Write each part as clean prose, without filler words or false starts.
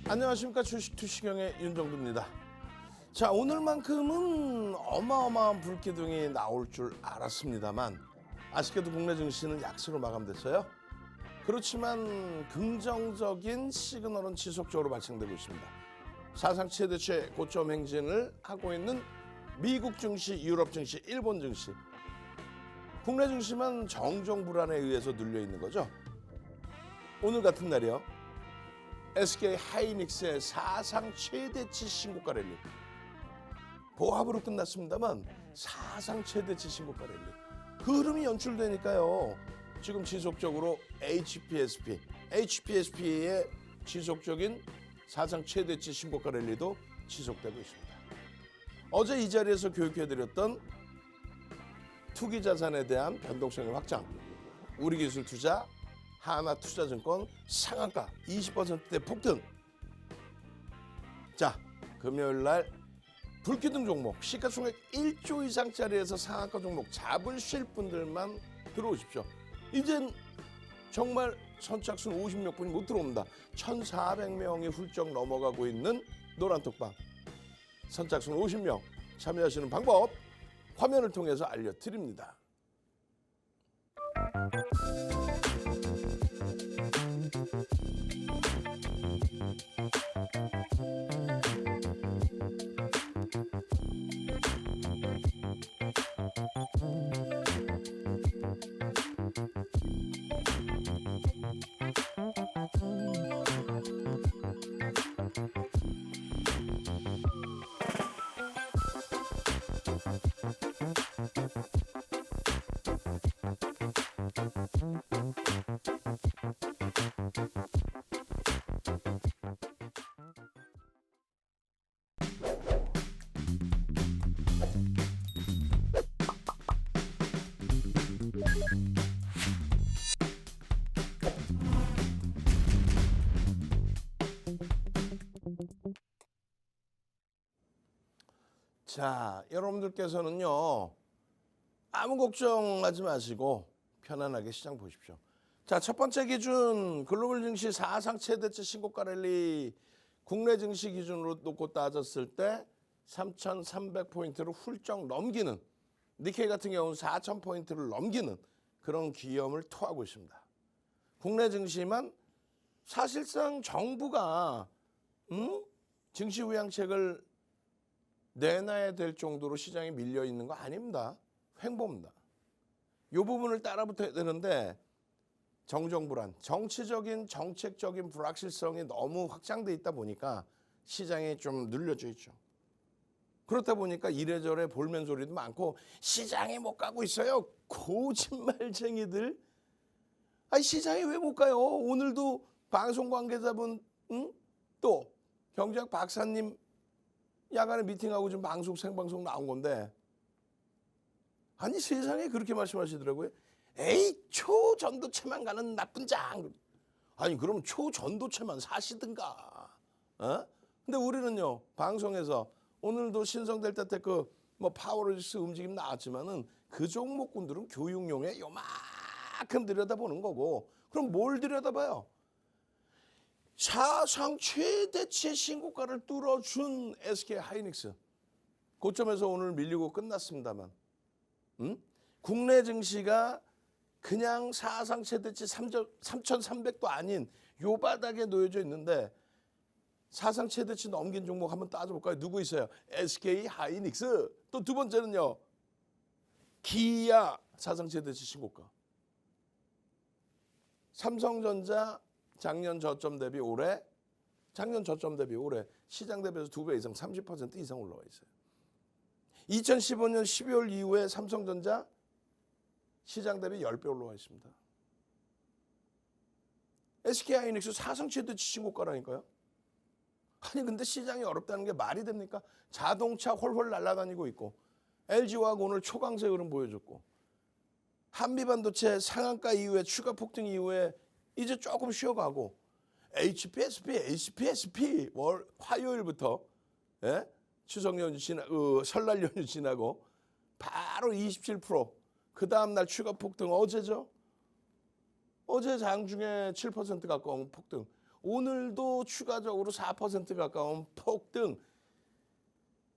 안녕하십니까. 주식투시경의 윤정두입니다. 자, 오늘만큼은 어마어마한 불기둥이 나올 줄 알았습니다만 아쉽게도 국내 증시는 약세로 마감됐어요. 그렇지만 긍정적인 시그널은 지속적으로 발생되고 있습니다. 사상 최대치의 고점 행진을 하고 있는 미국 증시, 유럽 증시, 일본 증시. 국내 증시만 정정 불안에 의해서 눌려 있는 거죠. 오늘 같은 날이요. SK 하이닉스의 사상 최대치 신고가 랠리. 보합으로 끝났습니다만 사상 최대치 신고가 랠리. 그 흐름이 연출되니까요. 지금 지속적으로 HPSP의 지속적인 사상 최대치 신고가 랠리도 지속되고 있습니다. 어제 이 자리에서 교육해드렸던 투기자산에 대한 변동성의 확장, 우리기술투자, 하나투자증권 상한가 20%대 폭등. 자, 금요일날 불기둥 종목 시가총액 1조 이상짜리에서 상한가 종목 잡으실 분들만 들어오십시오. 이젠 정말 선착순 50몇 분이 못 들어옵니다. 1,400명이 훌쩍 넘어가고 있는 노란톡방. 선착순 50명 참여하시는 방법 화면을 통해서 알려드립니다. 자, 여러분들께서는요, 아무 걱정하지 마시고 편안하게 시장 보십시오. 자, 첫 번째 기준 글로벌 증시 사상 최대치 신고가 랠리, 국내 증시 기준으로 놓고 따졌을 때 3,300포인트를 훌쩍 넘기는, 니케이 같은 경우는 4,000포인트를 넘기는 그런 기염을 토하고 있습니다. 국내 증시만 사실상 정부가 증시 부양책을 내놔야 될 정도로 시장에 밀려 있는 거 아닙니다. 횡보입니다. 이 부분을 따라붙어야 되는데 정정불안, 정치적인 정책적인 불확실성이 너무 확장돼 있다 보니까 시장에 좀 눌려져 있죠. 그렇다 보니까 이래저래 볼멘 소리도 많고 시장에 못 가고 있어요. 거짓말쟁이들. 아니 시장에 왜 못 가요? 오늘도 방송 관계자분 또 경제학 박사님 야간에 미팅하고 지금 생방송 나온 건데 아니 세상에 그렇게 말씀하시더라고요. 에이 초전도체만 가는 나쁜 장. 아니 그럼 초전도체만 사시든가. 근데 우리는요 방송에서 오늘도 신성델타테크 파워로직스 움직임 나왔지만은 그 종목군들은 교육용에 요만큼 들여다보는 거고 그럼 뭘 들여다봐요? 사상 최대치 신고가를 뚫어준 SK 하이닉스. 고점에서 오늘 밀리고 끝났습니다만 국내 증시가 그냥 사상 최대치 3,300도 아닌 요 바닥에 놓여져 있는데 사상 최대치 넘긴 종목 한번 따져볼까요? 누구 있어요? SK 하이닉스. 또 두 번째는요. 기아 사상 최대치 신고가. 삼성전자 작년 저점 대비 올해 시장 대비해서 2배 이상 30% 이상 올라와 있어요. 2015년 12월 이후에 삼성전자 시장 대비 10배 올라와 있습니다. SK하이닉스 사상 최대치 신고가라니까요. 아니 근데 시장이 어렵다는 게 말이 됩니까? 자동차 홀홀 날아다니고 있고 LG화학 오늘 초강세 흐름 보여줬고 한미반도체 상한가 이후에 추가 폭등 이후에 이제 조금 쉬어가고 HPSP 화요일부터 추석 연휴 설날 연휴 지나고 바로 27%. 그 다음날 추가 폭등 어제죠. 어제 장중에 7% 가까운 폭등. 오늘도 추가적으로 4% 가까운 폭등.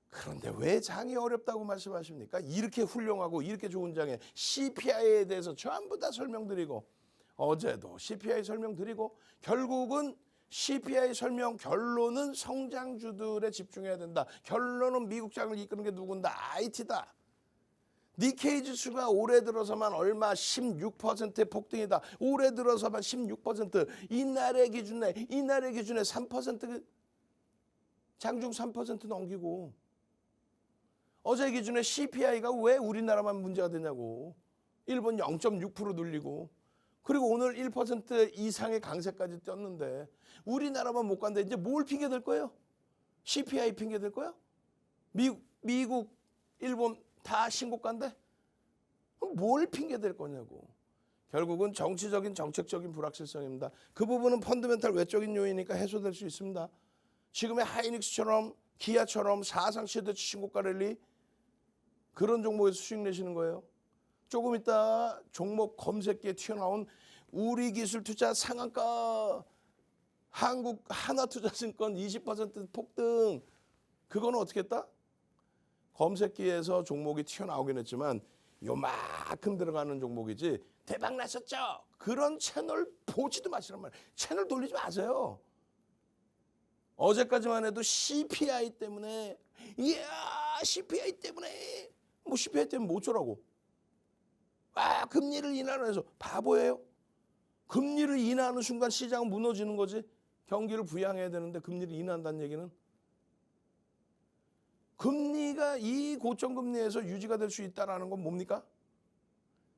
그런데 왜 장이 어렵다고 말씀하십니까? 이렇게 훌륭하고 이렇게 좋은 장에 CPI에 대해서 전부 다 설명드리고 어제도 CPI 설명드리고 결국은 CPI 설명 결론은 성장주들에 집중해야 된다. 결론은 미국 장을 이끄는 게 누군다? IT다. 니케이 지수가 올해 들어서만 얼마 16%의 폭등이다. 올해 들어서만 16%. 이날의 기준에 3% 장중 3% 넘기고 어제 기준에 CPI가 왜 우리나라만 문제가 되냐고. 일본 0.6% 눌리고 그리고 오늘 1% 이상의 강세까지 떴는데 우리나라만 못 간다. 이제 뭘 핑계 댈 거예요? CPI 핑계 댈 거예요? 미국, 일본 다 신고가인데 뭘 핑계 댈 거냐고. 결국은 정치적인 정책적인 불확실성입니다. 그 부분은 펀더멘탈 외적인 요인이니까 해소될 수 있습니다. 지금의 하이닉스처럼 기아처럼 사상 최대치 신고가 랠리 그런 종목에서 수익 내시는 거예요. 조금 있다 종목 검색기에 튀어나온 우리기술투자 상한가 한국 하나투자증권 20% 폭등 그거는 어떻게 했다? 검색기에서 종목이 튀어나오긴 했지만 요만큼 들어가는 종목이지 대박 났었죠. 그런 채널 보지도 마시란 말이에요. 채널 돌리지 마세요. 어제까지만 해도 CPI 때문에 이야 CPI 때문에 뭐 CPI 때문에 뭐 어쩌라고. 금리를 인하는 해서 바보예요. 금리를 인하하는 순간 시장은 무너지는 거지. 경기를 부양해야 되는데 금리를 인하한다는 얘기는 금리가 이 고점금리에서 유지가 될 수 있다는 건 뭡니까?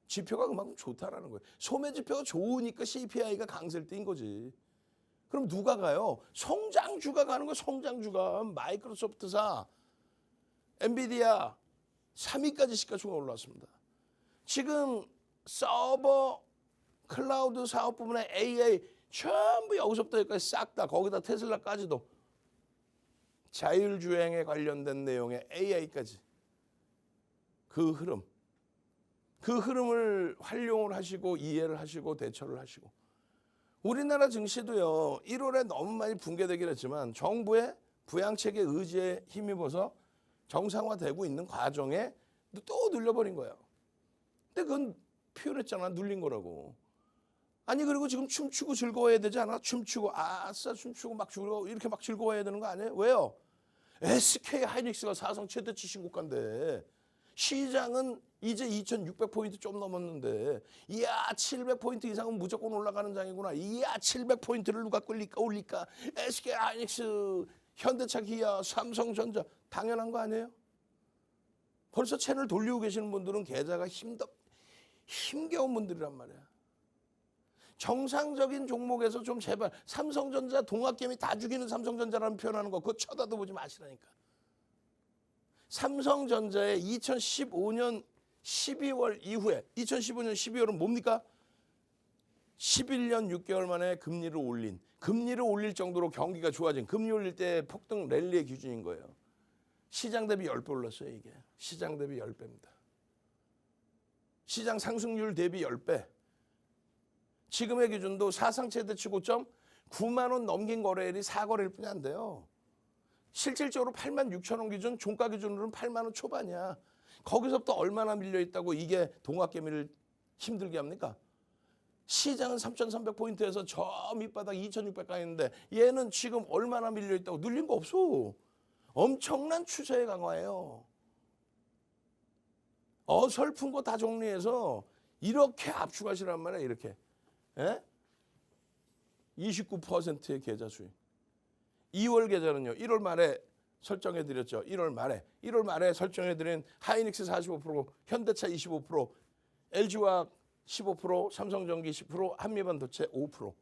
지표가 그만큼 좋다라는 거예요. 소매 지표가 좋으니까 CPI가 강세를 띈 거지. 그럼 누가 가요? 성장주가 가는 거예요. 성장주가. 마이크로소프트사, 엔비디아 3위까지 시가총액 올랐습니다. 지금 서버, 클라우드 사업 부문에 AI 전부 여기서부터 여기까지 싹 다 거기다 테슬라까지도 자율주행에 관련된 내용의 AI까지 그 흐름을 활용을 하시고 이해를 하시고 대처를 하시고 우리나라 증시도요 1월에 너무 많이 붕괴되긴 했지만 정부의 부양책의 의지에 힘입어서 정상화되고 있는 과정에 또 눌려버린 거예요. 근데 그건 표현했잖아. 눌린 거라고. 아니 그리고 지금 춤추고 즐거워해야 되지 않아? 춤추고 아싸 춤추고 막 즐거워 이렇게 막 즐거워해야 되는 거 아니에요? 왜요? SK 하이닉스가 사상 최대치 신고가인데 시장은 이제 2600포인트 좀 넘었는데 이야 700포인트 이상은 무조건 올라가는 장이구나. 이야 700포인트를 누가 올릴까? SK 하이닉스, 현대차, 기아, 삼성전자 당연한 거 아니에요? 벌써 채널 돌리고 계시는 분들은 계좌가 힘겨운 분들이란 말이야. 정상적인 종목에서 좀 제발 삼성전자 동학개미 다 죽이는 삼성전자라는 표현하는 거 그거 쳐다도 보지 마시라니까. 삼성전자의 2015년 12월 이후에 2015년 12월은 뭡니까? 11년 6개월 만에 금리를 올릴 정도로 경기가 좋아진 금리 올릴 때 폭등 랠리의 기준인 거예요. 시장 대비 10배 올랐어요. 이게 시장 대비 10배입니다. 시장 상승률 대비 10배. 지금의 기준도 사상 최대치 고점 9만 원 넘긴 거래일이 4거래일 뿐이 안 돼요. 실질적으로 8만 6천 원 기준, 종가 기준으로는 8만 원 초반이야. 거기서부터 얼마나 밀려있다고 이게 동학개미를 힘들게 합니까? 시장은 3,300포인트에서 저 밑바닥 2,600가 있는데 얘는 지금 얼마나 밀려있다고 눌린 거 없어. 엄청난 추세의 강화예요. 어설픈 거 다 정리해서 이렇게 압축하시란 말이야. 이렇게. 예? 29%의 계좌 수익. 2월 계좌는요. 1월 말에 설정해드렸죠. 1월 말에 설정해드린 하이닉스 45%, 현대차 25%, LG화학 15%, 삼성전기 10%, 한미반도체 5%.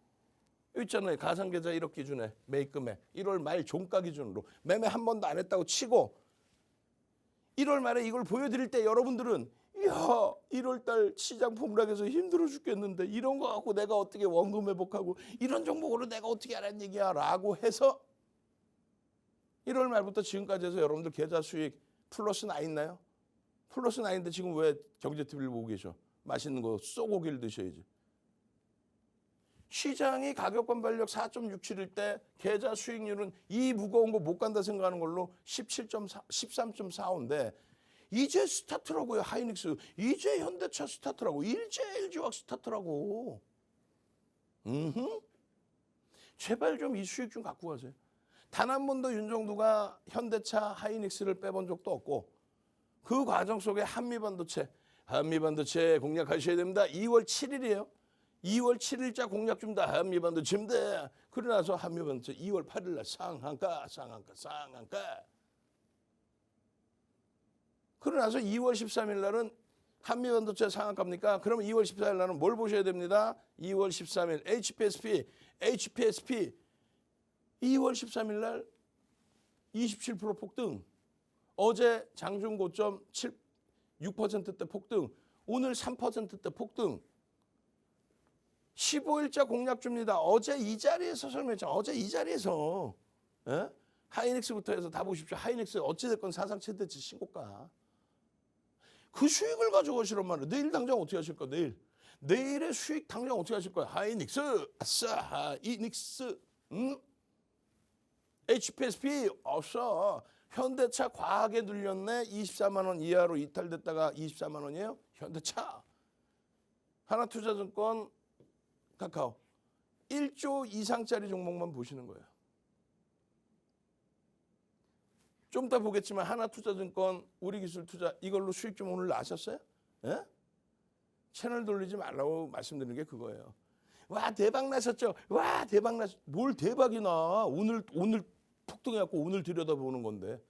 여기 있잖아요. 가상계좌 1억 기준에 매입금액 1월 말 종가 기준으로 매매 한 번도 안 했다고 치고 1월 말에 이걸 보여드릴 때 여러분들은 이야 1월달 시장 폭락해서 힘들어 죽겠는데 이런 거 갖고 내가 어떻게 원금 회복하고 이런 종목으로 내가 어떻게 하라는 얘기야 라고 해서 1월 말부터 지금까지 해서 여러분들 계좌 수익 플러스 나 있나요? 플러스 나 있는데 지금 왜 경제TV를 보고 계셔? 맛있는 거 쏘고기를 드셔야지. 시장이 가격 반발력 4.67일 때 계좌 수익률은 이 무거운 거 못 간다 생각하는 걸로 17.4, 13.45인데 이제 스타트라고요. 하이닉스. 이제 현대차 스타트라고. 이제 LG화학 스타트라고. 제발 좀 이 수익 좀 갖고 가세요. 단 한 번도 윤정두가 현대차 하이닉스를 빼본 적도 없고 그 과정 속에 한미반도체 공략하셔야 됩니다. 2월 7일이에요. 2월 7일자 공략 줍니다. 한미반도체입니다. 그러고 나서 한미반도체 2월 8일 날 상한가. 그러고 나서 2월 13일 날은 한미반도체 상한가입니까? 그럼 2월 14일 날은 뭘 보셔야 됩니다. 2월 13일 HPSP 2월 13일 날 27% 폭등. 어제 장중 고점 6%대 폭등. 오늘 3%대 폭등. 15일자 공략 줍니다. 어제 이 자리에서 설명했죠. 어제 이 자리에서 하이닉스부터 해서 다 보십시오. 하이닉스 어찌됐건 사상 최대치 신고가. 그 수익을 가져가시란 말이에요. 내일 당장 어떻게 하실 거야? 내일의 수익 당장 어떻게 하실 거야? 하이닉스, 아싸, 하이닉스, HPSP 없어. 현대차 과하게 눌렸네. 24만 원 이하로 이탈됐다가 24만 원이에요. 현대차. 하나투자증권 카카오 1조 이상짜리 종목만 보시는 거예요. 좀 이따 보겠지만 하나투자증권 우리기술투자 이걸로 수익 좀 오늘 나셨어요? 예? 채널 돌리지 말라고 말씀드리는 게 그거예요. 와 대박 나셨죠? 와 대박 뭘 대박이 나. 오늘 폭등해갖고 오늘 들여다보는 건데.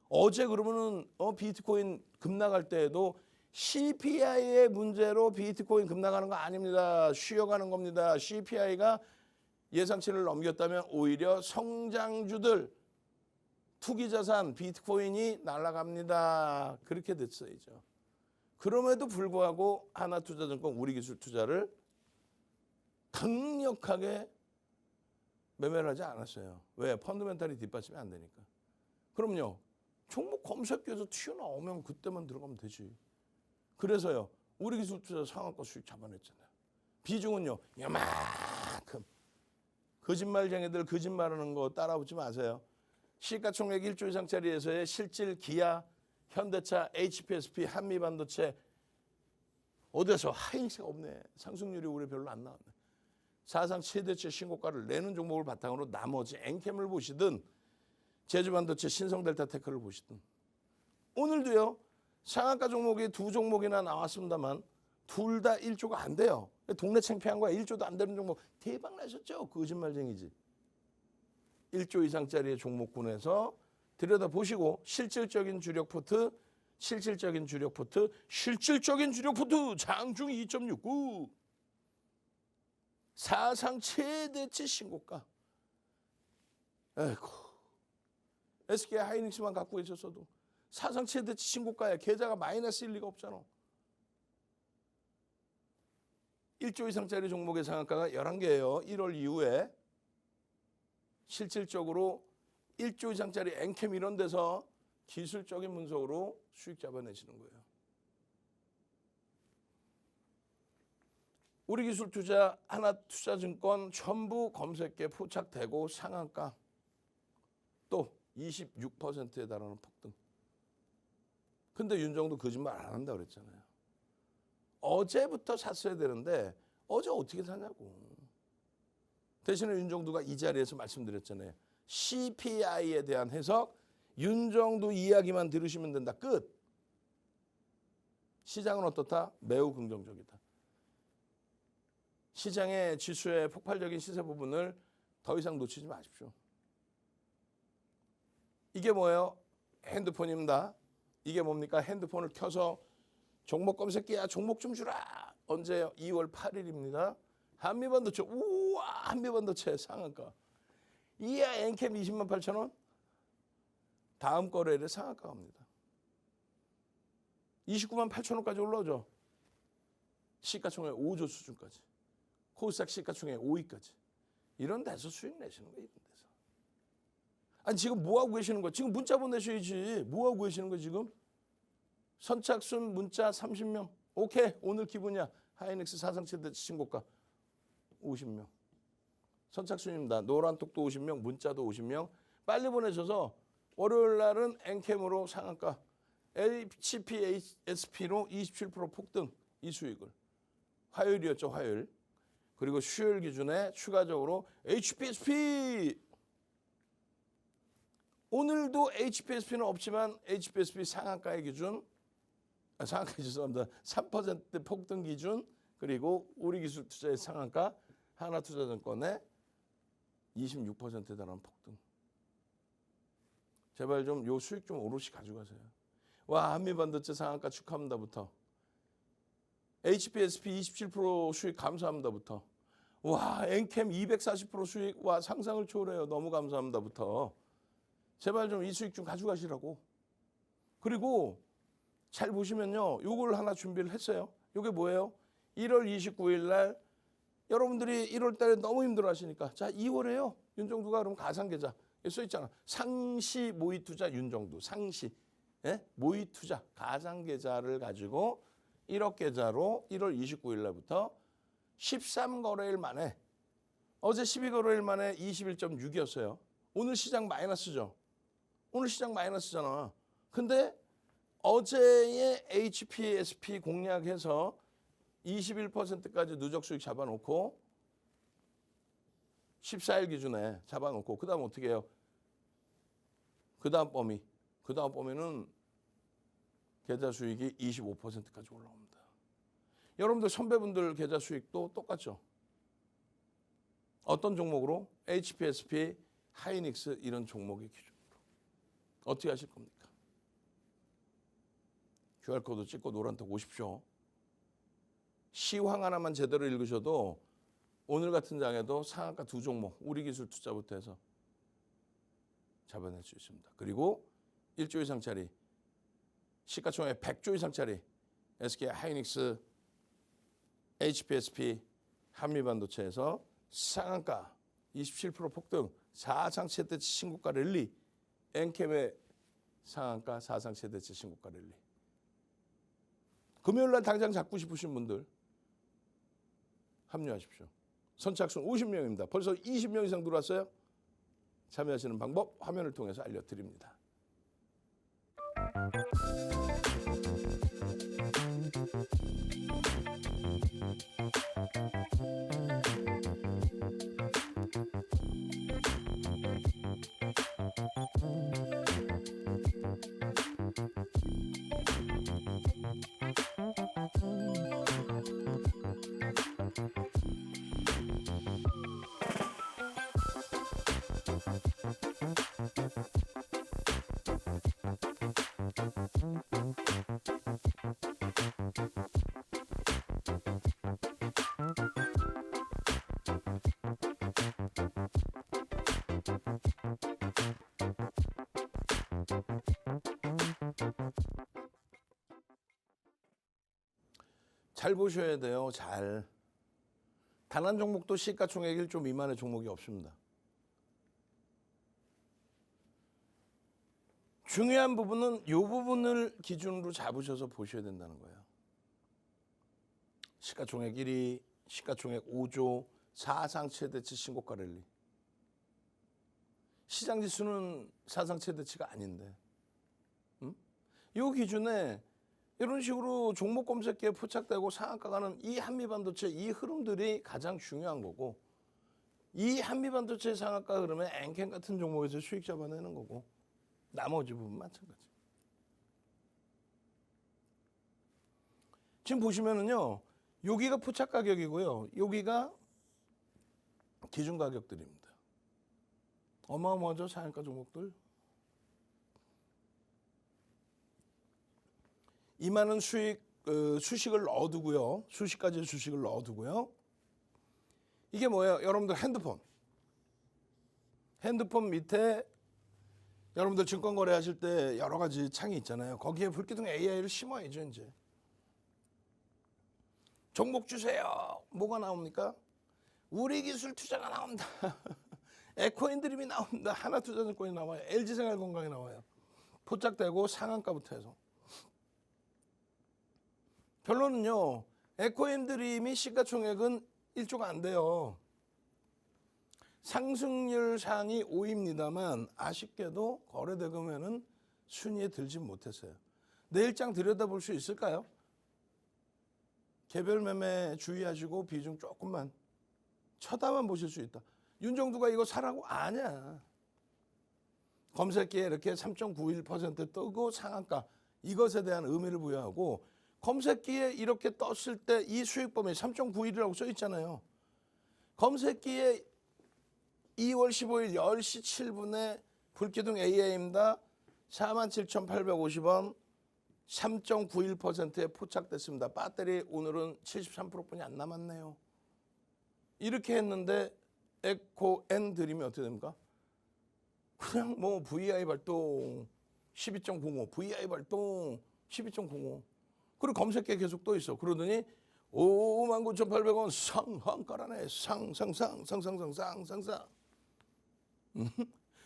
어제 그러면은 비트코인 급락할 때에도 CPI의 문제로 비트코인 급락하는 거 아닙니다. 쉬어가는 겁니다. CPI가 예상치를 넘겼다면 오히려 성장주들 투기자산 비트코인이 날아갑니다. 그렇게 됐어야죠. 그럼에도 불구하고 하나투자증권 우리기술투자를 강력하게 매매를 하지 않았어요. 왜? 펀더멘탈이 뒷받침이 안 되니까. 그럼요. 종목 검색기에서 튀어나오면 그때만 들어가면 되지. 그래서요. 우리기술투자 상한가 수익 잡아냈잖아요. 비중은요. 요만큼. 거짓말쟁이들 거짓말하는 거 따라붙지 마세요. 시가총액 1조 이상짜리에서의 실질 기아, 현대차, HPSP, 한미반도체 어디서 하이닉스가 없네. 상승률이 올해 별로 안 나왔네. 사상 최대치 신고가를 내는 종목을 바탕으로 나머지 엔캠을 보시든 제주반도체, 신성델타테크를 보시든 오늘도요. 상한가 종목이 두 종목이나 나왔습니다만 둘 다 1조가 안 돼요. 동네 창피한 거야. 1조도 안 되는 종목 대박 나셨죠? 거짓말쟁이지. 1조 이상짜리의 종목군에서 들여다보시고 실질적인 주력 포트 장중 2.69 사상 최대치 신고가. 에이구. SK 하이닉스만 갖고 있었어도 사상 최대치 신고가에 계좌가 마이너스일 리가 없잖아. 1조 이상짜리 종목의 상한가가 11개예요. 1월 이후에 실질적으로 1조 이상짜리 엔캠 이런 데서 기술적인 분석으로 수익 잡아내시는 거예요. 우리기술투자, 하나투자증권 전부 검색계 포착되고 상한가 또 26%에 달하는 폭등. 근데 윤정도 거짓말 안 한다고 그랬잖아요. 어제부터 샀어야 되는데 어제 어떻게 사냐고. 대신에 윤정두가 이 자리에서 말씀드렸잖아요. CPI에 대한 해석 윤정두 이야기만 들으시면 된다. 끝. 시장은 어떻다? 매우 긍정적이다. 시장의 지수의 폭발적인 시세 부분을 더 이상 놓치지 마십시오. 이게 뭐예요? 핸드폰입니다. 이게 뭡니까? 핸드폰을 켜서 종목 검색기야 종목 좀 주라. 언제요? 2월 8일입니다. 한미반도체. 우와 한미반도체 상한가. 이야 엔캠 20만 8천 원. 다음 거래일에 상한가 갑니다. 29만 8천 원까지 올라오죠. 시가총액 5조 수준까지. 코스닥 시가총액 5위까지. 이런 데서 수익 내시는 거예요. 이런 데서. 아니 지금 뭐하고 계시는 거야? 지금 문자 보내셔야지. 뭐하고 계시는 거야 지금? 선착순 문자 30명. 오케이 오늘 기분이야. 하이닉스 사상 최대 신고가. 50명. 선착순입니다. 노란톡도 50명, 문자도 50명. 빨리 보내셔서 월요일 날은 엔캠으로 상한가, HPSP로 27% 폭등 이 수익을. 화요일이었죠, 화요일. 그리고 수요일 기준에 추가적으로 HPSP. 오늘도 HPSP는 없지만 HPSP 상한가의 기준, 상한가 죄송합니다. 3% 폭등 기준, 그리고 우리기술투자의 상한가, 하나투자증권의 26%에 달하는 폭등. 제발 좀 요 수익 좀 오롯이 가져가세요. 와, 한미반도체 상한가 축하합니다부터. HPSP 27% 수익 감사합니다부터. 와, 엔캠 240% 수익, 와, 상상을 초월해요. 너무 감사합니다부터. 제발 좀 이 수익 좀 가져가시라고. 그리고 잘 보시면요, 요걸 하나 준비를 했어요. 요게 뭐예요? 1월 29일 날 여러분들이 1월 달에 너무 힘들어 하시니까, 자, 2월에요. 윤정두가 그럼 가상계좌 써 있잖아. 상시 모의투자 윤정두, 상시. 예? 모의투자 가상계좌를 가지고 1억 계좌로 1월 29일 날부터 13거래일 만에, 어제 12거래일 만에 21.6이었어요. 오늘 시장 마이너스죠. 오늘 시장 마이너스잖아. 근데 어제의 HPSP 공략해서 21%까지 누적 수익 잡아놓고 14일 기준에 잡아놓고 그 다음 어떻게 해요? 그 다음 범위는 계좌 수익이 25%까지 올라옵니다. 여러분들 선배분들 계좌 수익도 똑같죠? 어떤 종목으로? HPSP, 하이닉스 이런 종목의 기준으로. 어떻게 하실 겁니까? QR코드 찍고 노란톡 오십시오. 시황 하나만 제대로 읽으셔도 오늘 같은 장에도 상한가 두 종목, 우리기술투자부터 해서 잡아낼 수 있습니다. 그리고 1조 이상짜리, 시가총액 100조 이상짜리 SK 하이닉스, HPSP, 한미반도체에서 상한가 27% 폭등, 사상 최대치 신고가 랠리, 엔캠의 상한가 사상 최대치 신고가 랠리. 금요일 날 당장 잡고 싶으신 분들 합류하십시오. 선착순 50명입니다. 벌써 20명 이상 들어왔어요. 참여하시는 방법 화면을 통해서 알려드립니다. 잘 보셔야 돼요. 잘. 단 한 종목도 시가총액 1조 미만의 종목이 없습니다. 중요한 부분은 이 부분을 기준으로 잡으셔서 보셔야 된다는 거예요. 시가총액 1위, 시가총액 5조, 사상 최대치 신고가 랠리. 시장 지수는 사상 최대치가 아닌데. 이 기준에 이런 식으로 종목 검색기에 포착되고 상한가 가는 이 한미반도체 이 흐름들이 가장 중요한 거고, 이 한미반도체 상한가 흐름에 엔캠 같은 종목에서 수익 잡아내는 거고, 나머지 부분 마찬가지. 지금 보시면은요, 여기가 포착 가격이고요, 여기가 기준 가격들입니다. 어마어마하죠, 상한가 종목들. 이만한 수식을 넣어두고요. 수식까지의 수식을 넣어두고요. 이게 뭐예요? 여러분들 핸드폰 밑에 여러분들 증권 거래하실 때 여러 가지 창이 있잖아요. 거기에 불기둥 AI를 심어야죠, 이제. 종목 주세요. 뭐가 나옵니까? 우리기술투자가 나온다. 에코인드림이 나온다. 하나투자증권이 나와요. LG생활건강이 나와요. 포착되고 상한가부터 해서. 결론은요, 에코인드림이 시가총액은 1조가 안 돼요. 상승률 상이 5입니다만 아쉽게도 거래대금에는 순위에 들지 못했어요. 내일장 들여다볼 수 있을까요? 개별 매매 주의하시고 비중 조금만 쳐다만 보실 수 있다. 윤정두가 이거 사라고? 아니야. 검색기에 이렇게 3.91% 뜨고 상한가, 이것에 대한 의미를 부여하고, 검색기에 이렇게 떴을 때 이 수익 범위 3.91이라고 써 있잖아요. 검색기에 2월 15일 10시 7분에 불기둥 AI입니다. 47,850원, 3.91%에 포착됐습니다. 배터리 오늘은 73%뿐이 안 남았네요. 이렇게 했는데 에코 N 들이면 어떻게 됩니까? 그냥 뭐 VI 발동 12.05, VI 발동 12.05. 그리고 검색기에 계속 또 있어. 그러더니 59,800원 상한가라네. 상상상상상상상상.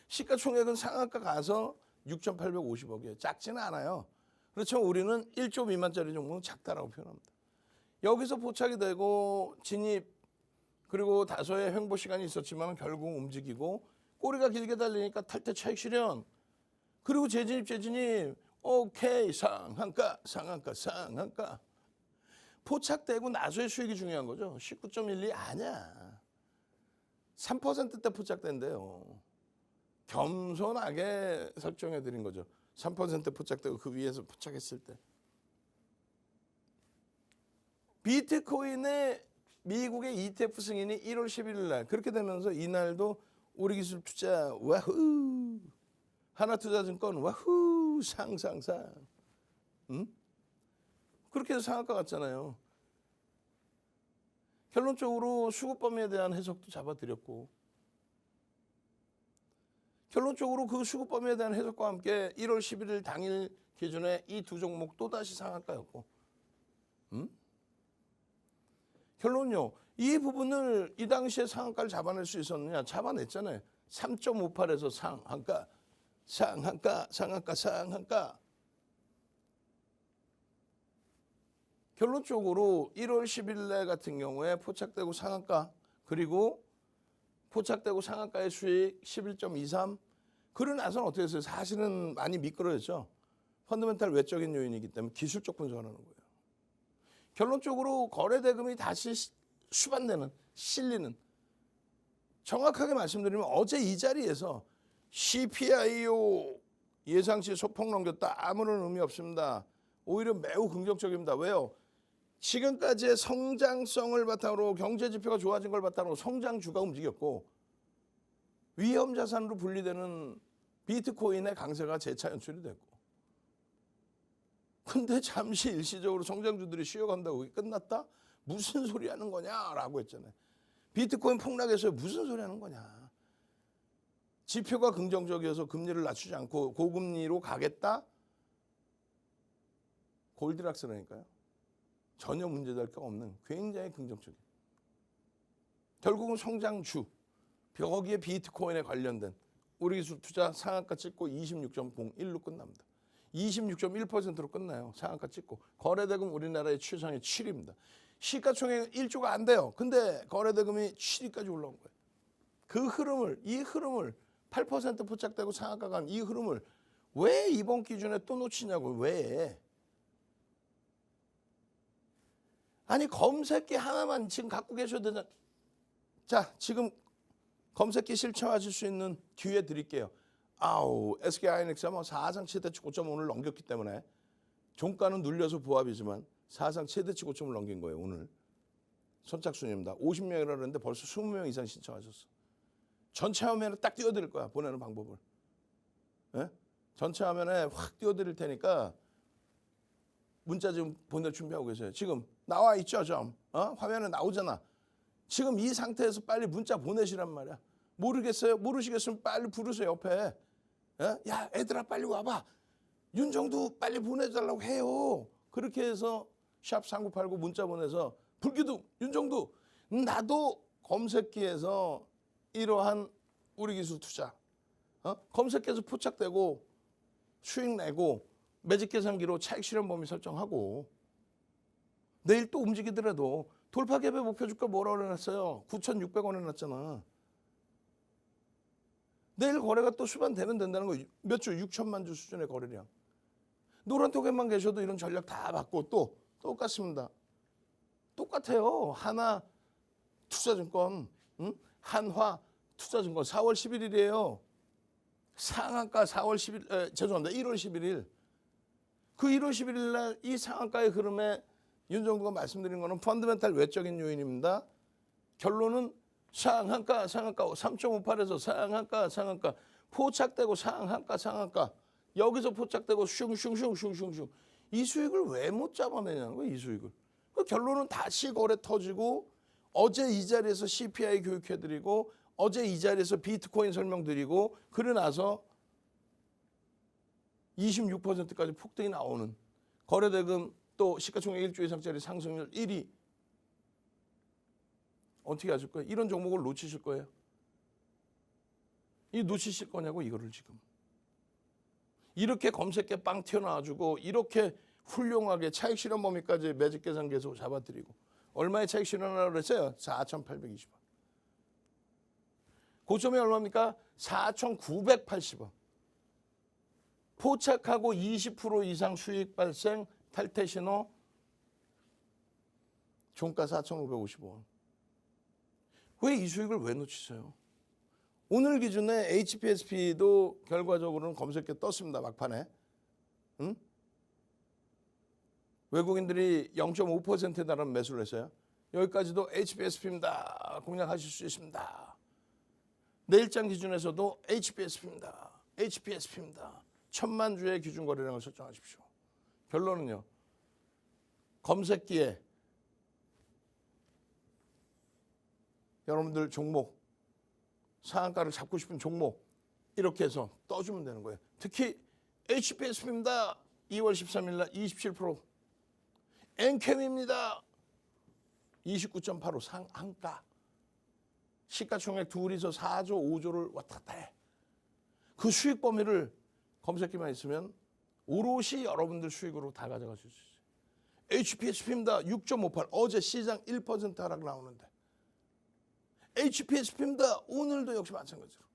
시가총액은 상한가 가서 6,850억이에요. 작지는 않아요. 그렇죠. 우리는 1조 미만짜리 종목은 작다라고 표현합니다. 여기서 포착이 되고 진입, 그리고 다소의 횡보 시간이 있었지만 결국 움직이고, 꼬리가 길게 달리니까 탈퇴 차익 실현, 그리고 재진입, 오케이, 상한가. 포착되고 나서의 수익이 중요한 거죠. 19.12 아니야. 3%대 포착된대요. 겸손하게 설정해 드린 거죠. 3% 포착되고 그 위에서 포착했을 때. 비트코인의 미국의 ETF 승인이 1월 11일 날 그렇게 되면서 이날도 우리기술투자 와후, 하나투자증권 와후, 상상상. 그렇게 해서 상한가 갔잖아요. 결론적으로 수급 범위에 대한 해석도 잡아드렸고, 결론적으로 그 수급 범위에 대한 해석과 함께 1월 11일 당일 기준에 이 두 종목 또다시 상한가였고, 결론요. 이 부분을 이 당시에 상한가를 잡아낼 수 있었느냐? 잡아냈잖아요. 3.58에서 상한가. 결론적으로 1월 10일 날 같은 경우에 포착되고 상한가, 그리고 포착되고 상한가의 수익 11.23. 그러고 나서는 어떻게 했어요? 사실은 많이 미끄러졌죠. 펀더멘탈 외적인 요인이기 때문에 기술적 분석을 하는 거예요. 결론적으로 거래대금이 다시 수반되는, 실리는, 정확하게 말씀드리면 어제 이 자리에서 CPIO 예상치 소폭 넘겼다. 아무런 의미 없습니다. 오히려 매우 긍정적입니다. 왜요? 지금까지의 성장성을 바탕으로, 경제지표가 좋아진 걸 바탕으로 성장주가 움직였고, 위험자산으로 분리되는 비트코인의 강세가 재차 연출이 됐고, 근데 잠시 일시적으로 성장주들이 쉬어간다고 끝났다? 무슨 소리 하는 거냐라고 했잖아요. 비트코인 폭락해서 무슨 소리 하는 거냐. 지표가 긍정적이어서 금리를 낮추지 않고 고금리로 가겠다? 골드락스라니까요. 전혀 문제될 거 없는 굉장히 긍정적인. 결국은 성장주, 거기에 비트코인에 관련된 우리기술 투자 상한가 찍고 26.01로 끝납니다. 26.1%로 끝나요. 상한가 찍고. 거래대금 우리나라의 최상위 7위입니다. 시가총액 1조가 안 돼요. 근데 거래대금이 7위까지 올라온 거예요. 그 흐름을, 이 흐름을 8% 포착되고 상한가 간 이 흐름을 왜 이번 기준에 또 놓치냐고. 왜? 아니 검색기 하나만 지금 갖고 계셔도 되잖아. 자, 지금 검색기 실천하실 수 있는 기회 드릴게요. SK하이닉스가 뭐 사상 최대치 고점 오늘 넘겼기 때문에 종가는 눌려서 보합이지만 사상 최대치 고점을 넘긴 거예요. 오늘 선착순입니다. 50명이라 그러는데 벌써 20명 이상 신청하셨어. 전체 화면에 딱 띄워드릴 거야. 보내는 방법을. 예? 전체 화면에 확 띄워드릴 테니까 문자 좀 보낼 준비하고 계세요. 지금 나와 있죠, 좀. 화면에 나오잖아. 지금 이 상태에서 빨리 문자 보내시란 말이야. 모르겠어요? 모르시겠으면 빨리 부르세요, 옆에. 야, 애들아 빨리 와봐. 윤정두 빨리 보내달라고 해요. 그렇게 해서 샵 3989 문자 보내서 불기둥, 윤정두, 나도 검색기에서 이러한 우리기술 투자. 검색기에서 포착되고 수익 내고 매직 계산기로 차익 실현 범위 설정하고 내일 또 움직이더라도 돌파갭의 목표 주가 뭐라고 해놨어요? 9,600원 해놨잖아. 내일 거래가 또 수반되면 된다는 거. 몇 주? 6천만 주 수준의 거래량. 노란톡에만 계셔도 이런 전략 다 받고 또 똑같습니다. 똑같아요. 하나 투자증권, 한화 투자증권 4월 11일이에요. 상한가 4월 10일, 죄송합니다. 1월 11일. 그 1월 11일 날 이 상한가의 흐름에 윤정두가 말씀드린 거는 펀드멘탈 외적인 요인입니다. 결론은 상한가 3.58에서 상한가 포착되고 상한가 여기서 포착되고 슝슝슝 이 수익을 왜 못 잡아내냐는 거예요. 이 수익을. 그 결론은 다시 거래 터지고 어제 이 자리에서 CPI 교육해드리고 어제 이 자리에서 비트코인 설명드리고 그래 나서 26%까지 폭등이 나오는 거래대금 또 시가총액 1조 이상짜리 상승률 1위. 어떻게 하실 거예요? 이런 종목을 놓치실 거예요? 이 놓치실 거냐고 이거를 지금. 이렇게 검색해 빵 튀어나와주고 이렇게 훌륭하게 차익 실현 범위까지 매직 계산 계속 잡아드리고 얼마의 차익 실현하라고 그랬어요? 4,820원. 고점이 얼마입니까? 4,980원. 포착하고 20% 이상 수익 발생 탈퇴 신호 종가 4,550원. 왜 이 수익을 왜 놓치세요? 오늘 기준에 HPSP도 결과적으로는 검색해 떴습니다. 막판에. 응? 외국인들이 0.5%에 달하는 매수를 했어요. 여기까지도 HPSP입니다. 공략하실 수 있습니다. 내일장 기준에서도 HPSP입니다. HPSP입니다. 1,000만 주의 기준 거래량을 설정하십시오. 결론은요. 검색기에 여러분들 종목, 상한가를 잡고 싶은 종목 이렇게 해서 떠주면 되는 거예요. 특히 HPSP입니다. 2월 13일 날 27%. 엔캠입니다. 29.85 상한가. 시가총액 둘이서 4조, 5조를 왔다 갔다 해. 그 수익 범위를 검색기만 있으면 오롯이 여러분들 수익으로 다 가져가실 수 있어요. HPSP입니다. 6.58. 어제 시장 1% 하락 나오는데. HPSP입니다. 오늘도 역시 마찬가지로.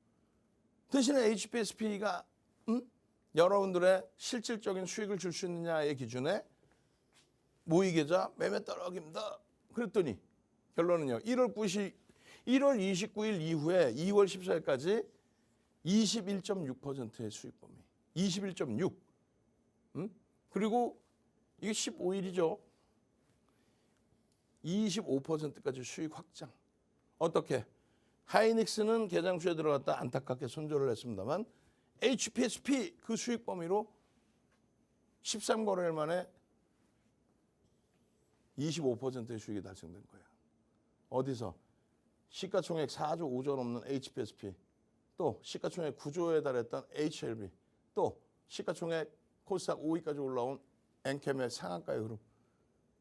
대신에 HPSP가 여러분들의 실질적인 수익을 줄 수 있느냐의 기준에 모의계좌 매매따라하기입니다. 그랬더니 결론은요. 1월 29일 이후에 2월 14일까지 21.6%의 수익 범위. 21.6. 그리고 이게 15일이죠. 25%까지 수익 확장. 어떻게? 하이닉스는 개장수에 들어갔다 안타깝게 손절을 했습니다만 HPSP 그 수익 범위로 13거래일 만에 25%의 수익이 달성된 거예요. 어디서? 시가총액 4조 5조 넘는 HPSP, 또 시가총액 9조에 달했던 HLB, 또 시가총액 코스닥 5위까지 올라온 엔캠의 상한가의 흐름.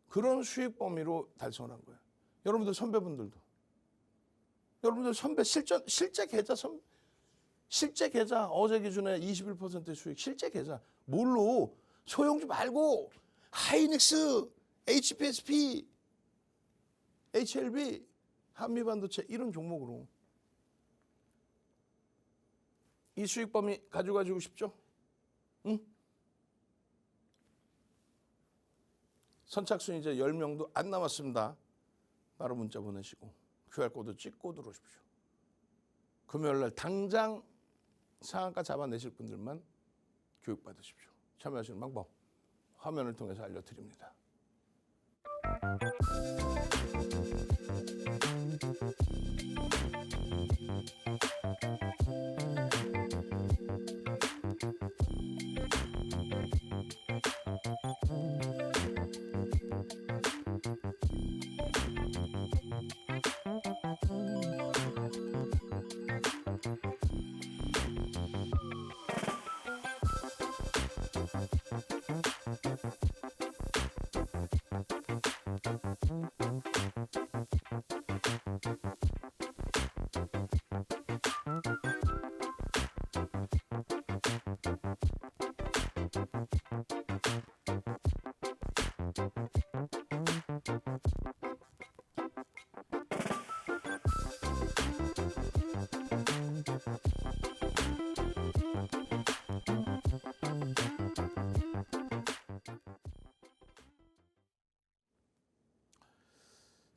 그런 수익 범위로 달성한 거예요. 여러분들 선배분들도. 여러분들 선배 실제 계좌 어제 기준에 21%의 수익 실제 계좌 뭘로 소형주 말고 하이닉스, HPSP, HLB, 한미반도체 이런 종목으로 이 수익 범위 가지고 싶죠? 응? 선착순 이제 10명도 안 남았습니다. 바로 문자 보내시고 QR코드 찍고 들어오십시오. 금요일날 당장 상한가 잡아내실 분들만 교육받으십시오. 참여하시는 방법 화면을 통해서 알려드립니다.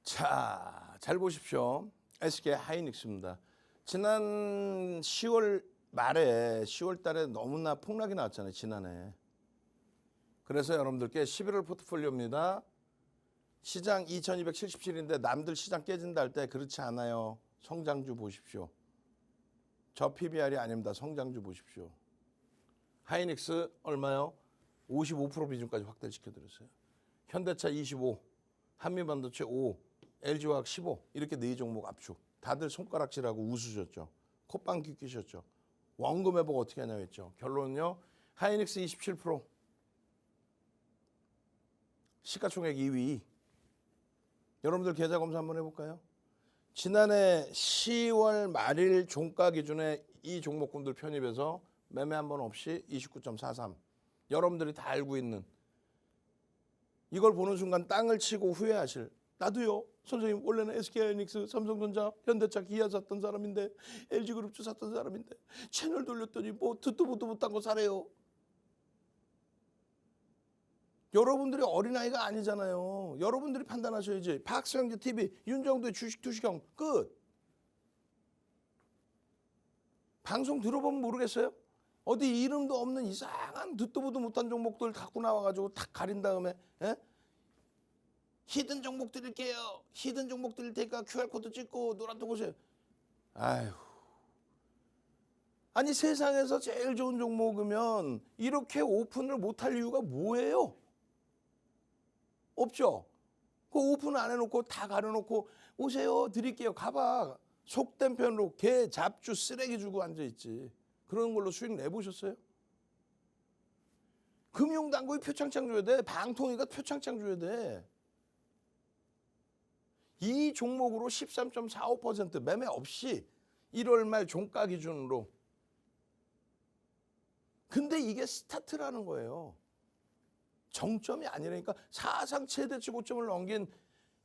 자, 잘 보십시오. SK 하이닉스입니다. 지난 10월 말에 10월 달에 너무나 폭락이 나왔잖아요. 지난해. 그래서 여러분들께 11월 포트폴리오입니다. 시장 2277인데 남들 시장 깨진다 할 때 그렇지 않아요. 성장주 보십시오. 저 PBR이 아닙니다. 성장주 보십시오. 하이닉스 얼마요? 55% 비중까지 확대시켜드렸어요. 현대차 25, 한미반도체 5, LG화학 15 이렇게 네 종목 압축. 다들 손가락질하고 웃으셨죠. 콧방 끼끼셨죠. 원금 회복 어떻게 하냐고 했죠. 결론은요. 하이닉스 27%, 시가총액 2위. 여러분들 계좌 검사 한번 해볼까요? 지난해 10월 말일 종가 기준에 이 종목군들 편입해서 매매 한 번 없이 29.43. 여러분들이 다 알고 있는 이걸 보는 순간 땅을 치고 후회하실. 나도요. 선생님 원래는 SK하이닉스, 삼성전자, 현대차, 기아 샀던 사람인데 LG그룹주 샀던 사람인데 채널 돌렸더니 뭐 듣도 보도 못한 거 사래요. 여러분들이 어린아이가 아니잖아요. 여러분들이 판단하셔야지. 박수영재 TV, 윤정도의 주식 투시경 끝. 방송 들어보면 모르겠어요? 어디 이름도 없는 이상한 듣도 보도 못한 종목들 갖고 나와가지고 탁 가린 다음에 히든 종목 드릴게요. 히든 종목 드릴 테니까 QR코드 찍고 노란톡 오세요. 아휴. 아니 세상에서 제일 좋은 종목이면 이렇게 오픈을 못할 이유가 뭐예요? 없죠. 그 오픈 안 해놓고 다 가려놓고 오세요 드릴게요. 가봐. 속된 편으로 개 잡주 쓰레기 주고 앉아있지. 그런 걸로 수익 내보셨어요? 금융당국이 표창장 줘야 돼. 방통위가 표창장 줘야 돼. 이 종목으로 13.45% 매매 없이 1월 말 종가 기준으로. 근데 이게 스타트라는 거예요. 정점이 아니라니까. 사상 최대치 고점을 넘긴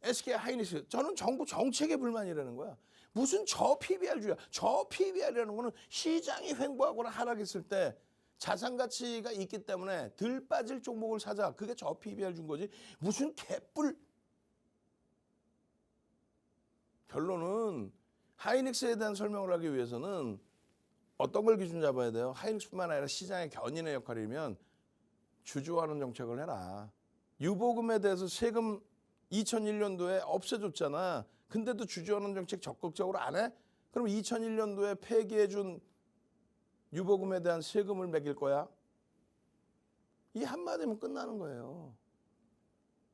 SK 하이닉스. 저는 정부 정책에 불만이라는 거야. 무슨 저 PBR주야. 저 PBR이라는 거는 시장이 횡보하거나 하락했을 때 자산 가치가 있기 때문에 덜 빠질 종목을 사자. 그게 저 PBR 준 거지. 무슨 개뿔. 결론은 하이닉스에 대한 설명을 하기 위해서는 어떤 걸 기준 잡아야 돼요? 하이닉스뿐만 아니라 시장의 견인의 역할이면 주주하는 정책을 해라. 유보금에 대해서 세금 2001년도에 없애줬잖아. 근데도 주주하는 정책 적극적으로 안 해? 그럼 2001년도에 폐기해준 유보금에 대한 세금을 매길 거야? 이 한마디면 끝나는 거예요.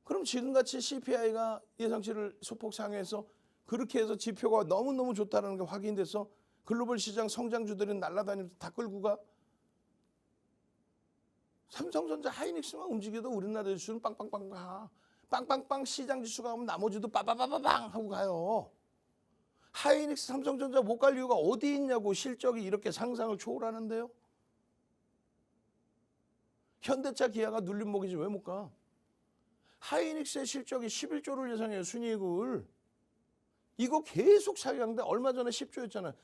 그럼 지금같이 CPI가 예상치를 소폭 상회해서 그렇게 해서 지표가 너무너무 좋다는 게 확인돼서 글로벌 시장 성장주들이 날아다니면서 다 끌고 가. 삼성전자 하이닉스만 움직여도 우리나라 지수는 빵빵빵 가. 빵빵빵 시장 지수가 오면 나머지도 빠바바바방 하고 가요. 하이닉스 삼성전자 못 갈 이유가 어디 있냐고. 실적이 이렇게 상상을 초월하는데요. 현대차 기아가 눌림목이지 왜 못 가. 하이닉스의 실적이 11조를 예상해요. 순이익을. 이거 계속 상향돼. 얼마 전에 10조였잖아요.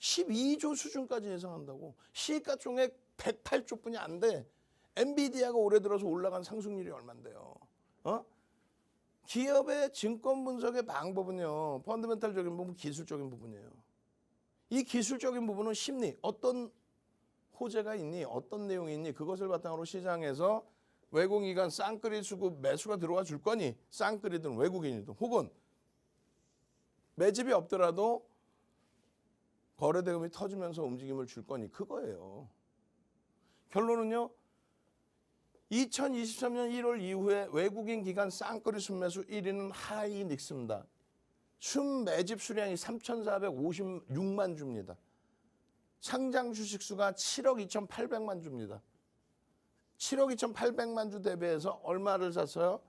12조 수준까지 예상한다고. 시가총액 108조뿐이 안 돼. 엔비디아가 올해 들어서 올라간 상승률이 얼만데요. 기업의 증권 분석의 방법은요. 펀더멘탈적인 부분, 기술적인 부분이에요. 이 기술적인 부분은 심리, 어떤 호재가 있니, 어떤 내용이 있니, 그것을 바탕으로 시장에서 외국인간 쌍끌이 수급 매수가 들어와 줄 거니, 쌍끌이든 외국인이든 혹은 매집이 없더라도 거래대금이 터지면서 움직임을 줄 거니 그거예요. 결론은요. 2023년 1월 이후에 외국인 기관 쌍끌이 순매수 1위는 하이닉스입니다. 순매집 수량이 3,456만 주입니다. 상장 주식수가 7억 2,800만 주입니다. 7억 2,800만 주 대비해서 얼마를 샀어요?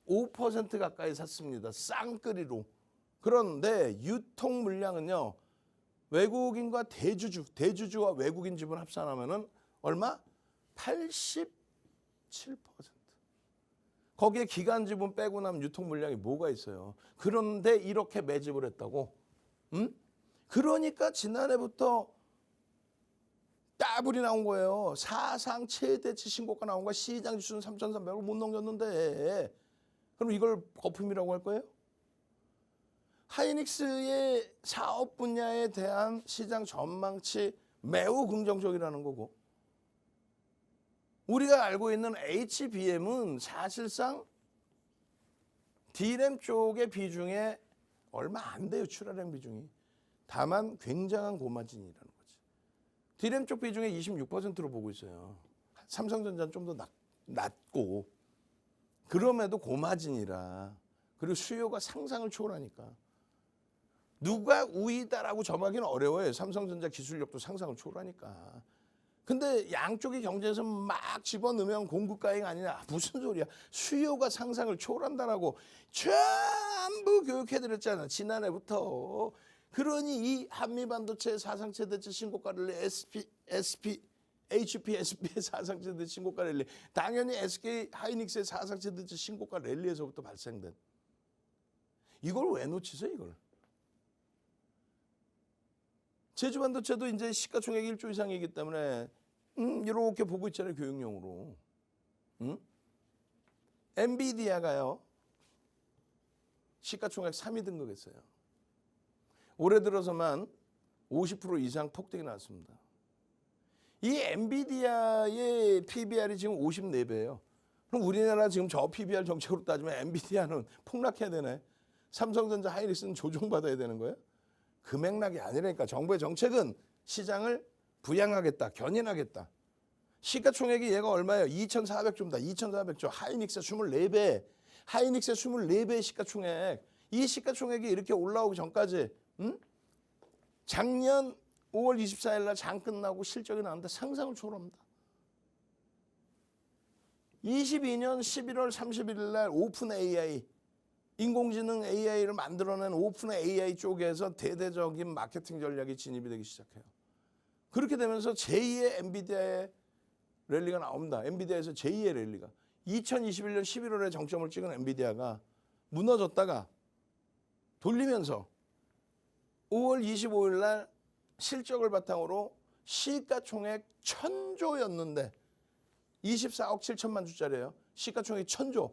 5% 가까이 샀습니다. 쌍끌이로. 그런데 유통 물량은요. 외국인과 대주주와 외국인 지분 합산하면은 얼마? 87%. 거기에 기관 지분 빼고 나면 유통 물량이 뭐가 있어요? 그런데 이렇게 매집을 했다고? 그러니까 지난해부터 따블이 나온 거예요. 사상 최대치 신고가 나온 거야. 시장 지수는 3,300을 못 넘겼는데. 그럼 이걸 거품이라고 할 거예요? 하이닉스의 사업 분야에 대한 시장 전망치 매우 긍정적이라는 거고, 우리가 알고 있는 HBM은 사실상 D램 쪽의 비중에 얼마 안 돼요. 출하량 비중이. 다만 굉장한 고마진이라는 거지. D램 쪽 비중의 26%로 보고 있어요. 삼성전자는 좀 더 낮고, 그럼에도 고마진이라, 그리고 수요가 상상을 초월하니까 누가 우위다라고 점하기는 어려워요. 삼성전자 기술력도 상상을 초월하니까. 근데 양쪽이 경쟁에서 막 집어넣으면 공급가행 아니냐. 무슨 소리야. 수요가 상상을 초월한다라고 전부 교육해드렸잖아. 지난해부터. 그러니 이 한미반도체 사상최대치 신고가를 HPSP의 사상최대치 신고가 랠리, 당연히 SK 하이닉스의 사상최대치 신고가 랠리에서부터 발생된, 이걸 왜 놓치세요 이걸? 제주반도체도 이제 시가총액 1조 이상이기 때문에 이렇게 보고 있잖아요. 교육용으로. 엔비디아가요. 시가총액 3위 등극했어요. 올해 들어서만 50% 이상 폭등이 났습니다. 이 엔비디아의 PBR이 지금 54배예요. 그럼 우리나라 지금 저 PBR 정책으로 따지면 엔비디아는 폭락해야 되네. 삼성전자 하이닉스는 조종받아야 되는 거예요? 그 맥락이 아니라니까. 정부의 정책은 시장을 부양하겠다, 견인하겠다. 시가총액이 얘가 얼마예요? 2,400조입니다. 2,400조. 하이닉스 24배. 하이닉스 24배의 시가총액. 이 시가총액이 이렇게 올라오기 전까지 작년 5월 24일 날 장 끝나고 실적이 나왔는데 상상을 초월합니다. 22년 11월 31일 날 오픈 AI, 인공지능 AI를 만들어낸 오픈 AI 쪽에서 대대적인 마케팅 전략이 진입이 되기 시작해요. 그렇게 되면서 제2의 엔비디아의 랠리가 나옵니다. 엔비디아에서 제2의 랠리가. 2021년 11월에 정점을 찍은 엔비디아가 무너졌다가 돌리면서 5월 25일 날 실적을 바탕으로 시가총액 1,000조였는데 24억 7천만 주짜리예요. 시가총액 1,000조.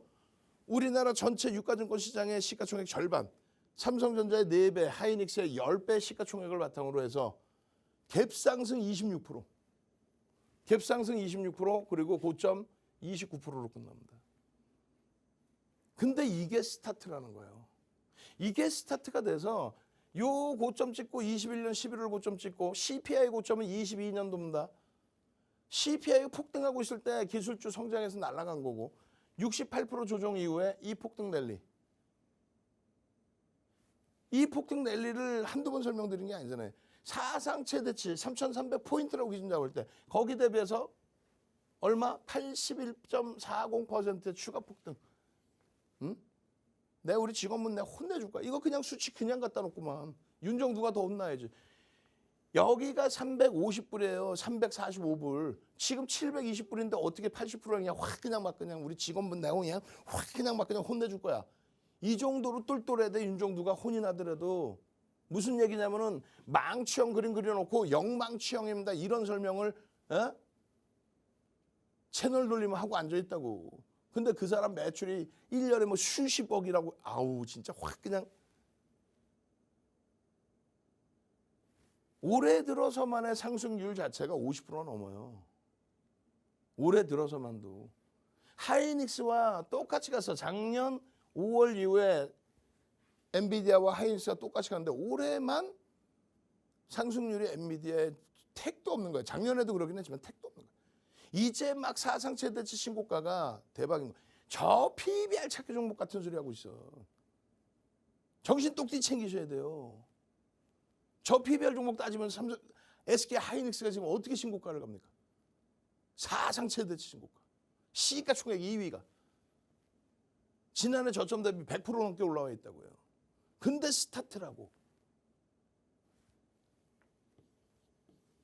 우리나라 전체 유가증권 시장의 시가총액 절반, 삼성전자의 4배, 하이닉스의 10배 시가총액을 바탕으로 해서 갭상승 26%, 갭상승 26%, 그리고 고점 29%로 끝납니다. 근데 이게 스타트라는 거예요. 이게 스타트가 돼서 요 고점 찍고 21년 11월 고점 찍고 CPI 고점은 22년도입니다. CPI가 폭등하고 있을 때 기술주 성장해서 날아간 거고 68% 조정 이후에 이 폭등 랠리. 이 폭등 랠리를 한두 번 설명드린 게 아니잖아요. 사상 최대치 3,300포인트라고 기준 잡을 때 거기 대비해서 얼마? 81.40%의 추가 폭등. 내가 우리 직원분 내가 혼내줄 거야. 이거 그냥 수치 그냥 갖다 놓고만. 윤정두가 더 혼나야지. 여기가 350불이에요. 345불. 지금 720불인데 어떻게 80%를 그냥 확 그냥 막 그냥 우리 직원분 내가 그냥 확 그냥 막 그냥 혼내줄 거야. 이 정도로 똘똘해야 돼. 윤정두가 혼이 나더라도. 무슨 얘기냐면은 망치형 그림 그려놓고 영망치형입니다. 이런 설명을 채널 돌리면 하고 앉아있다고. 근데 그 사람 매출이 1년에 뭐 수십억이라고. 아우 진짜 확 그냥. 올해 들어서만의 상승률 자체가 50%가 넘어요. 올해 들어서만도. 하이닉스와 똑같이 갔어. 작년 5월 이후에 엔비디아와 하이닉스가 똑같이 갔는데 올해만 상승률이 엔비디아에 택도 없는 거예요. 작년에도 그러긴 했지만 택도 없는 거예요. 이제 막 사상 최대치 신고가가 대박인 거예요. 저 PBR 찾기 종목 같은 소리 하고 있어. 정신 똑띠 챙기셔야 돼요. 저 PBR 종목 따지면 SK 하이닉스가 지금 어떻게 신고가를 갑니까? 사상 최대치 신고가. 시가총액 2위가. 지난해 저점 대비 100% 넘게 올라와 있다고요. 근데 스타트라고.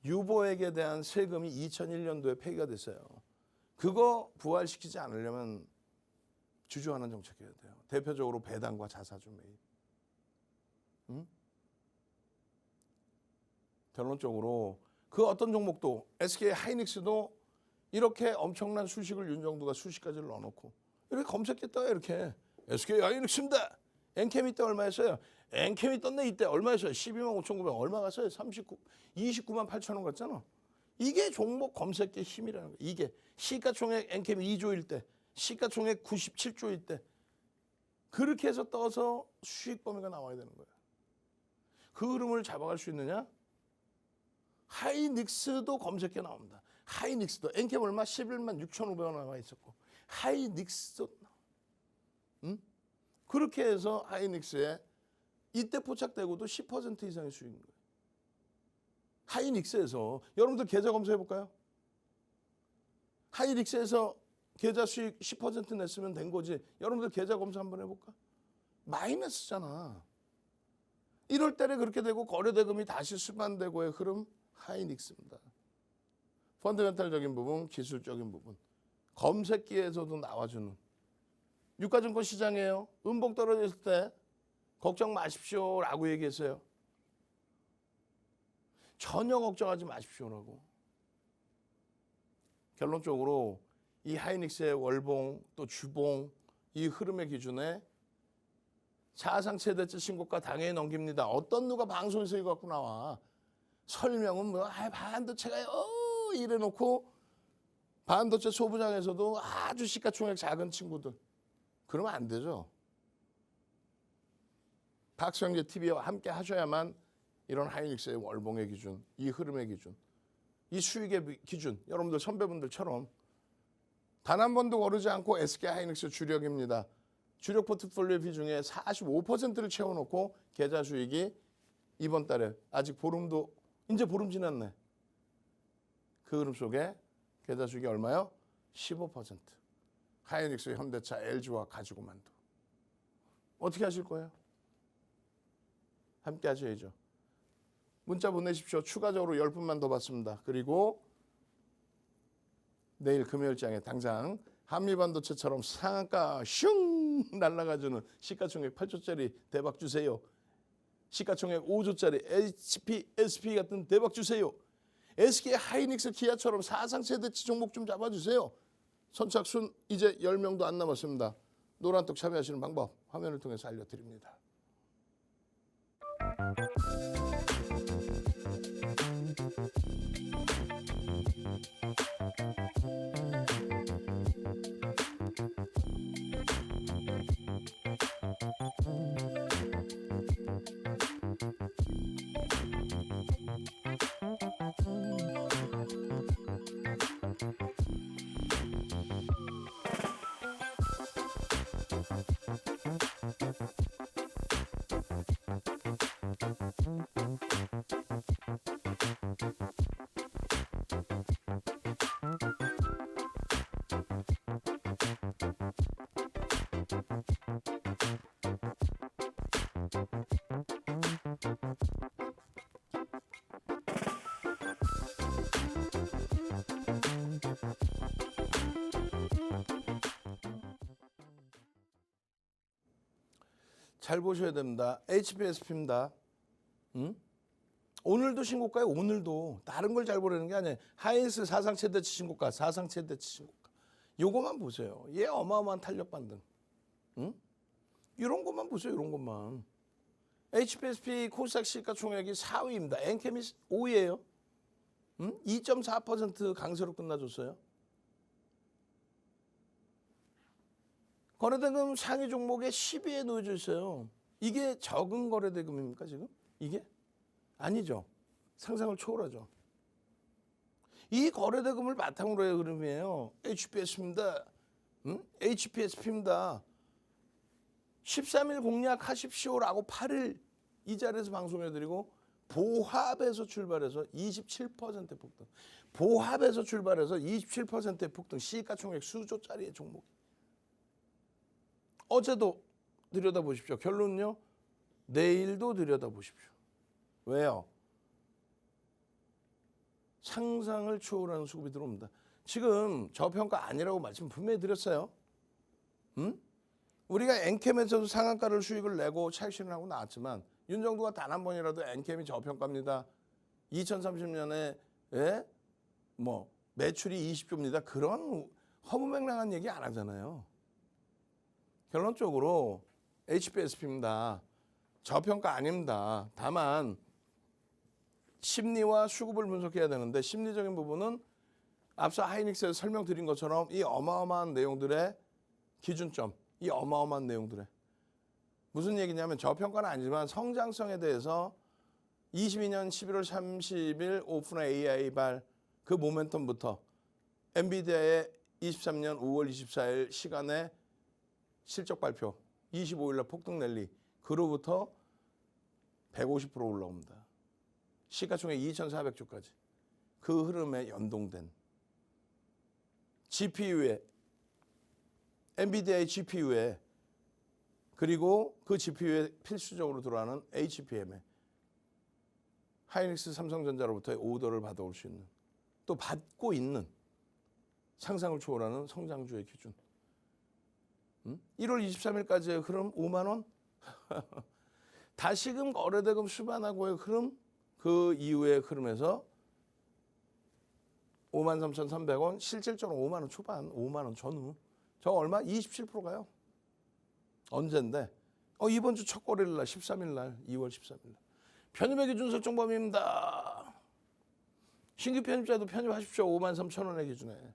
유보액에 대한 세금이 2001년도에 폐기가 됐어요. 그거 부활시키지 않으려면 주주환원 정책해야 돼요. 대표적으로 배당과 자사주 매입. 결론적으로 그 어떤 종목도 SK 하이닉스도 이렇게 엄청난 수식을 윤정두가 수십 가지를 넣어놓고 이렇게 검색했다가 이렇게 SK 하이닉스입니다. 엔캠이 때 얼마였어요? 엔캠이 떴네. 이때 얼마였어요? 12만 5,900원. 얼마 갔어요? 29만 8천 원 갔잖아. 이게 종목 검색의 힘이라는 거예요. 이게 시가총액 엔캠 2조일 때, 시가총액 97조일 때 그렇게 해서 떠서 수익 범위가 나와야 되는 거예요. 그 흐름을 잡아갈 수 있느냐? 하이닉스도 검색해 나옵니다. 하이닉스도 엔캠 얼마? 11만 6,500원 나와 있었고 하이닉스도 응? 그렇게 해서 하이닉스에 이때 포착되고도 10% 이상의 수익인 거예요. 하이닉스에서 여러분들 계좌 검사해 볼까요? 하이닉스에서 계좌 수익 10% 냈으면 된 거지. 여러분들 계좌 검사 한번 해볼까? 마이너스잖아. 1월 달에 그렇게 되고 거래대금이 다시 수반되고의 흐름 하이닉스입니다. 펀더멘탈적인 부분, 기술적인 부분. 검색기에서도 나와주는. 유가증권 시장이에요. 음봉 떨어졌을 때 걱정 마십시오라고 얘기했어요. 전혀 걱정하지 마십시오라고. 결론적으로 이 하이닉스의 월봉 또 주봉 이 흐름의 기준에 사상 최대치 신고가 당연히 넘깁니다. 어떤 누가 방송에서 이거 갖고 나와. 설명은 뭐 반도체가 이래놓고 반도체 소부장에서도 아주 시가총액 작은 친구들. 그러면 안 되죠. 박성재 TV와 함께 하셔야만 이런 하이닉스의 월봉의 기준, 이 흐름의 기준, 이 수익의 기준, 여러분들 선배분들처럼 단 한 번도 거르지 않고 SK 하이닉스 주력입니다. 주력 포트폴리오 비중의 45%를 채워놓고 계좌 수익이 이번 달에 아직 보름도 이제 보름 지났네. 그 흐름 속에 계좌 수익이 얼마요? 15%. 하이닉스, 현대차, LG와 가지고 만두. 어떻게 하실 거예요? 함께 하셔야죠. 문자 보내십시오. 추가적으로 10분만 더 받습니다. 그리고 내일 금요일장에 당장 한미반도체처럼 상한가 슝 날아가주는 시가총액 8조짜리 대박 주세요. 시가총액 5조짜리 HP, SP 같은 대박 주세요. SK 하이닉스 기아처럼 사상 최대치 종목 좀 잡아주세요. 선착순 이제 10명도 안 남았습니다. 노란톡 참여하시는 방법 화면을 통해서 알려드립니다. 잘 보셔야 됩니다. HPSP입니다. 오늘도 신고가예요. 오늘도. 다른 걸 잘 보라는 게 아니에요. 하이닉스 사상 최대치 신고가, 사상 최대치 신고가. 요거만 보세요. 얘 어마어마한 탄력 반등. 이런 것만 보세요. 이런 것만. HPSP 코스닥 시가총액이 4위입니다. 엔캠이 5위예요. 2.4% 강세로 끝나줬어요. 거래대금 상위 종목의 10위에 놓여져 있어요. 이게 적은 거래대금입니까 지금? 이게? 아니죠. 상상을 초월하죠. 이 거래대금을 바탕으로의 흐름이에요. HPS입니다. HPSP입니다. 13일 공략하십시오라고 8일 이 자리에서 방송해드리고 보합에서 출발해서 27% 폭등. 보합에서 출발해서 27%의 폭등. 시가총액 수조짜리의 종목. 어제도 들여다보십시오. 결론은요. 내일도 들여다보십시오. 왜요? 상상을 초월하는 수급이 들어옵니다. 지금 저평가 아니라고 말씀 분명히 드렸어요. 우리가 엔캠에서도 상한가를 수익을 내고 차익 실현하고 나왔지만 윤정도가 단 한 번이라도 엔캠이 저평가입니다. 2030년에 뭐 매출이 20조입니다. 그런 허무맹랑한 얘기 안 하잖아요. 결론적으로 HPSP입니다. 저평가 아닙니다. 다만 심리와 수급을 분석해야 되는데 심리적인 부분은 앞서 하이닉스에서 설명드린 것처럼 이 어마어마한 내용들의 기준점, 이 어마어마한 내용들의 무슨 얘기냐면 저평가는 아니지만 성장성에 대해서 22년 11월 30일 오픈의 AI발 그 모멘텀부터 엔비디아의 23년 5월 24일 시간에 실적 발표 25일 날 폭등 랠리 그로부터 150% 올라옵니다. 시가총액 2,400조까지 그 흐름에 연동된 GPU에 엔비디아의 GPU에 그리고 그 GPU에 필수적으로 들어가는 HBM에 하이닉스 삼성전자로부터의 오더를 받아올 수 있는 또 받고 있는 상상을 초월하는 성장주의 기준 1월 23일까지의 흐름 5만 원 다시금 거래대금 수반하고의 흐름 그 이후의 흐름에서 53,300원 실질적으로 5만 원 초반 5만 원 전후 저 얼마? 27% 가요. 언젠데 이번 주 첫 거래일 날 13일 날 2월 13일 날 편입의 기준 설정 범위입니다. 신규 편입자도 편입하십시오. 53,000원의 기준에.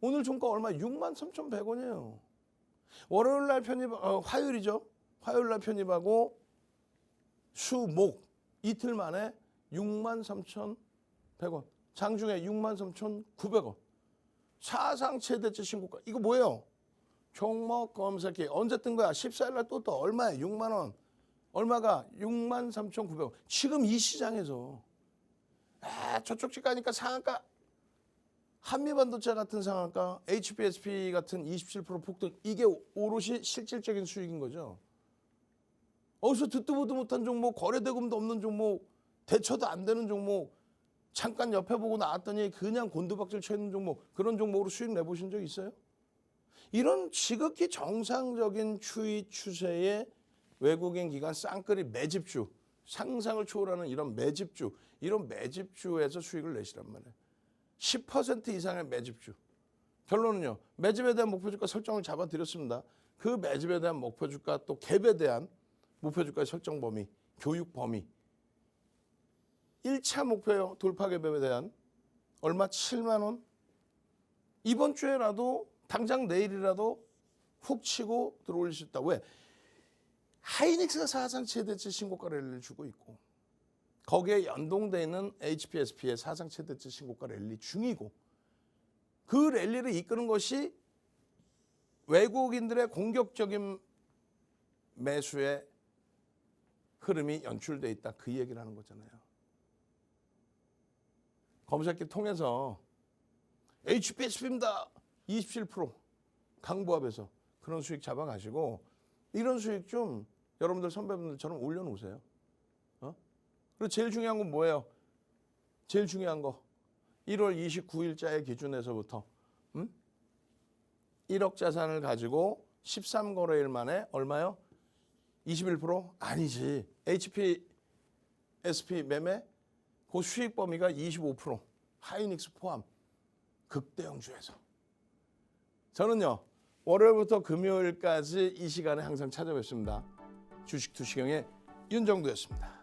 오늘 종가 얼마? 63,100원이에요. 월요일 날 편입, 화요일이죠. 화요일 날 편입하고 수, 목 이틀 만에 63,100원. 장중에 63,900원. 사상 최대치 신고가. 이거 뭐예요? 종목 검색기. 언제 뜬 거야? 14일 날 또 얼마야? 6만 원. 얼마가? 63,900원. 지금 이 시장에서 저쪽 집 가니까 상한가 한미반도체 같은 상한가 HBSP 같은 27% 폭등 이게 오롯이 실질적인 수익인 거죠. 어디서 듣도 보도 못한 종목 거래대금도 없는 종목 대처도 안 되는 종목 잠깐 옆에 보고 나왔더니 그냥 곤두박질 쳐 있는 종목 그런 종목으로 수익 내보신 적 있어요? 이런 지극히 정상적인 추이 추세의 외국인 기관 쌍끌이 매집주 상상을 초월하는 이런 매집주에서 수익을 내시란 말이에요. 10% 이상의 매집주. 결론은요. 매집에 대한 목표주가 설정을 잡아드렸습니다. 그 매집에 대한 목표주가 또 갭에 대한 목표주가 설정 범위, 교육 범위. 1차 목표 돌파 갭에 대한 얼마? 7만 원. 이번 주에라도 당장 내일이라도 훅 치고 들어올릴 수 있다. 왜? 하이닉스가 사상 최대치 신고가 랠리를 주고 있고 거기에 연동되어 있는 HPSP의 사상 최대치 신고가 랠리 중이고 그 랠리를 이끄는 것이 외국인들의 공격적인 매수의 흐름이 연출되어 있다. 그 얘기를 하는 거잖아요. 검색기 통해서 HPSP입니다. 27% 강보합에서 그런 수익 잡아가시고 이런 수익 좀 여러분들 선배분들처럼 올려놓으세요. 그리고 제일 중요한 건 뭐예요? 제일 중요한 거 1월 29일자의 기준에서부터 1억 자산을 가지고 13거래일 만에 얼마요? 21%? 아니지. HPSP 매매 그 수익 범위가 25% 하이닉스 포함 극대형주에서 저는요 월요일부터 금요일까지 이 시간에 항상 찾아뵙습니다. 주식 투시경의 윤정두였습니다.